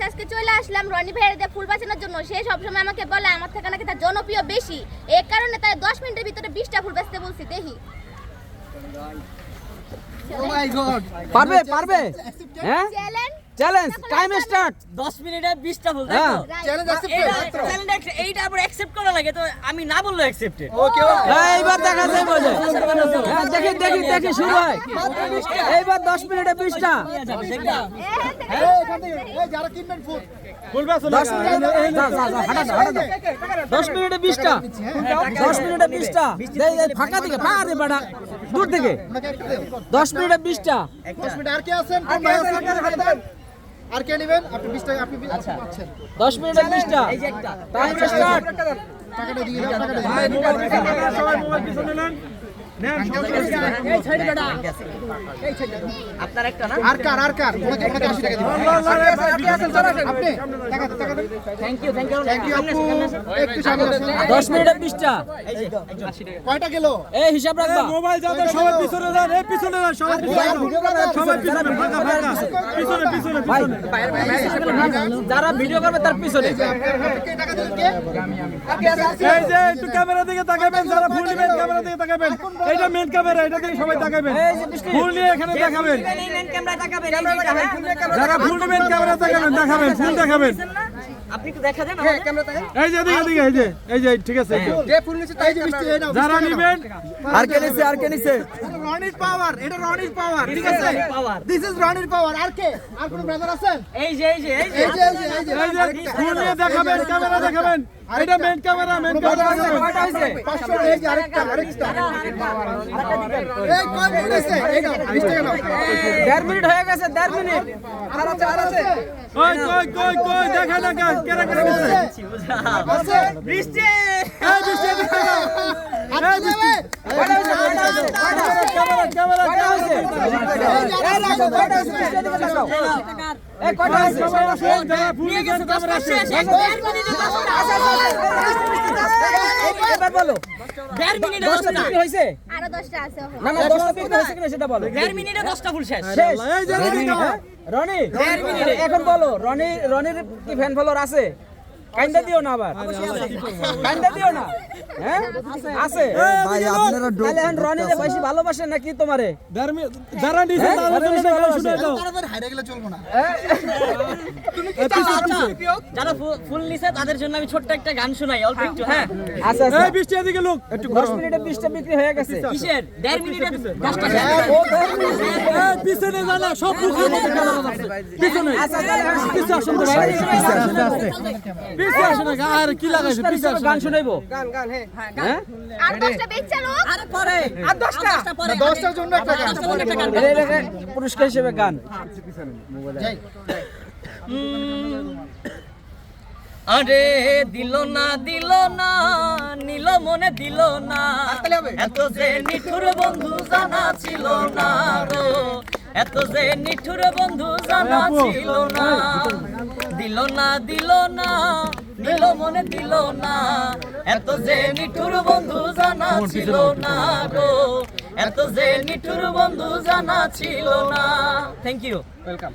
Guys আজকে চলে আসলাম রনি ভাইয়ের দিয়ে ফুল বাঁচানোর জন্য। সে সবসময় আমাকে বলে আমার থেকে নাকি তার জনপ্রিয় বেশি, এই কারণে তাই 10 মিনিটের ভিতরে 20টা ফুল বাঁচতে বলছি। দেখি ও মাই গড, পারবে পারবে হ্যাঁ চ্যালেঞ্জ চ্যালেঞ্জ টাইম স্টার্ট 10 মিনিটে 20টা ফুল তাই তো? Challenge accepted. এইটা আবার অ্যাকসেপ্ট করা লাগে তো আমি না বললেও অ্যাকসেপ্টেড। ওকে এইবার দেখা যায় বোঝে হ্যাঁ দেখি দেখি দেখি শুরু হয় এইবার 10 মিনিটে 20টা এই যারা কিনবেন ফুল 10 মিনিটে যা যা যা হাঁটা দাও, হাঁটা দাও 10 মিনিটে 20টা 10 মিনিটে 20টা এই ফাঁকা দিকে ফাঁকা দে বাড়া দূর থেকে 10 মিনিটে 20টা 10 মিনিট আর কে আছেন? কোন ভাই আছেন? আর কে নেবেন? আপনি 20 টাকা আপনি পাচ্ছেন। 10 মিনিটে 20টা টাইম স্টার্ট টাকাটা দিয়ে দাও, টাকাটা দিয়ে দাও। সবাই মোবাইল পিছনে নেন। আপনার একটা না? আর কার ওনাকে 80 টাকা দিবেন। আপনি টাকা দেন। থ্যাংক ইউ থ্যাংক ইউ আপু, একটু সামনে আসুন। 10 মিনিটে 20টা কয়টা গেল? এই হিসাব রাখবা মোবাইল যাদের সবাই পিছনে যান, এই পিছনে যান, সবাই সবাই পিছনে ফাঁকা ফাঁকা পিছনে পিছনে ভাই পিছনে যারা ভিডিও করবে তার পিছনে কে টাকা দিলেন কে? এই যে একটু ক্যামেরা দিকে তাকাবেন, যারা ফুল নেবেন ক্যামেরা দিকে তাকাবেন, এইটা মেন ক্যামেরা, এটা দিকে সবাই তাকাবেন, ফুল নিয়ে এখানে দেখাবেন, ক্যামেরা তাকাবেন এই যে যারা ফুল নেবেন ক্যামেরা তাকাবেন, দেখাবেন, ফুল দেখাবেন, আপনি একটু দেখা দেন আমাদের ক্যামেরা তাকান। এই যে এদিকে এদিকে এই যে ঠিক আছে, যে ফুল নিচে তাই যে মিষ্টি এই নাও। যারা নেবেন আর কে নিছে রনির পাওয়ার, এটা রনির পাওয়ার, ঠিক আছে? পাওয়ার দিস ইজ রনির পাওয়ার। আর কে? আর কোন ব্রাদার আছেন? এই যে এই যে এই যে এই যে এই যে ফুল নিয়ে দেখাবেন, ক্যামেরা দেখাবেন, এটা মেন ক্যামেরা, মেন ক্যামেরা কয়টা হইছে 500 এই যে আরেকটা এই কয় মিনিট আছে? এই নাও 20 টাকা নাও। 1.5 মিনিট হয়ে গেছে 1.5 মিনিট আর আছে কই দেখা দেখা কেরা কেরা গেছে আছে বৃষ্টি এই বৃষ্টি এদিকে তাকাও, আর দেবে কয়টা হইছে ক্যামেরা ক্যামেরা কয়টা হইছে এই রাখো কয়টা হইছে এদিকে তাকাও এই কয়টা হইছে যারা ফুল নিয়ে নেবেন গেছে ক্যামেরা 10টা শেষ 1 মিনিটে 10টা এবার বলো 1.5 মিনিটে 10টা 10টা বিক্রি হইছে আরো 10টা আছে। না না 10টা বিক্রি হইছে কিনা সেটা বলো 1.5 মিনিটে 10টা ফুল শেষ শেষ এই যে এদিকে তাকাও। রনি 1.5 মিনিটে। এখন বলো রনির কি ফ্যান ফলোয়ার আছে কাইন্দা দিও না আবার কাইন্দা দিও না হ্যাঁ আছে ভাই আপনারা তাহলে এখন রনিরে বেশি ভালোবাসে নাকি তোমারে যারা নিছে তাদের জন্য একটা গান শুনে দাও, তাড়াতাড়ি হাইরে গেলে চলবো না। যারা ফুল নিছে তাদের জন্য আমি ছোট্ট একটা গান শোনাই অল্প একটু হ্যাঁ আচ্ছা আচ্ছা এই বৃষ্টি এদিকে লোক 10 মিনিটে 20টা বিক্রি হয়ে গেছে কিসের 1.5 মিনিটে 10টা শেষ ও 10 মিনিট এই পিছনে জানা সব মুখের মধ্যে ক্যামেরা আছে পিছনে আচ্ছা তাহলে পিছে আসুন তো ভাই পিছে আসুন না আর কি লাগাইছে পিছে আসুন গান শুনাইবো হ্যাঁ আর 10টা বেচছে লোক। আর পরে আর 10টা পরে 10টার জন্য একটা গান। 10টার জন্য একটা গান এটা পুরস্কার হিসেবে গান যাই আরে দিল না নিল মনে দিল না এত যে নিঠুর বন্ধু জানা ছিল না গো এত যে নিঠুর বন্ধু জানা ছিল না দিল না নিল মনে দিল না এত যে নিঠুর বন্ধু জানা ছিল না গো এত যে নিঠুর বন্ধু জানা ছিল না থ্যাংক ইউ ওয়েলকাম।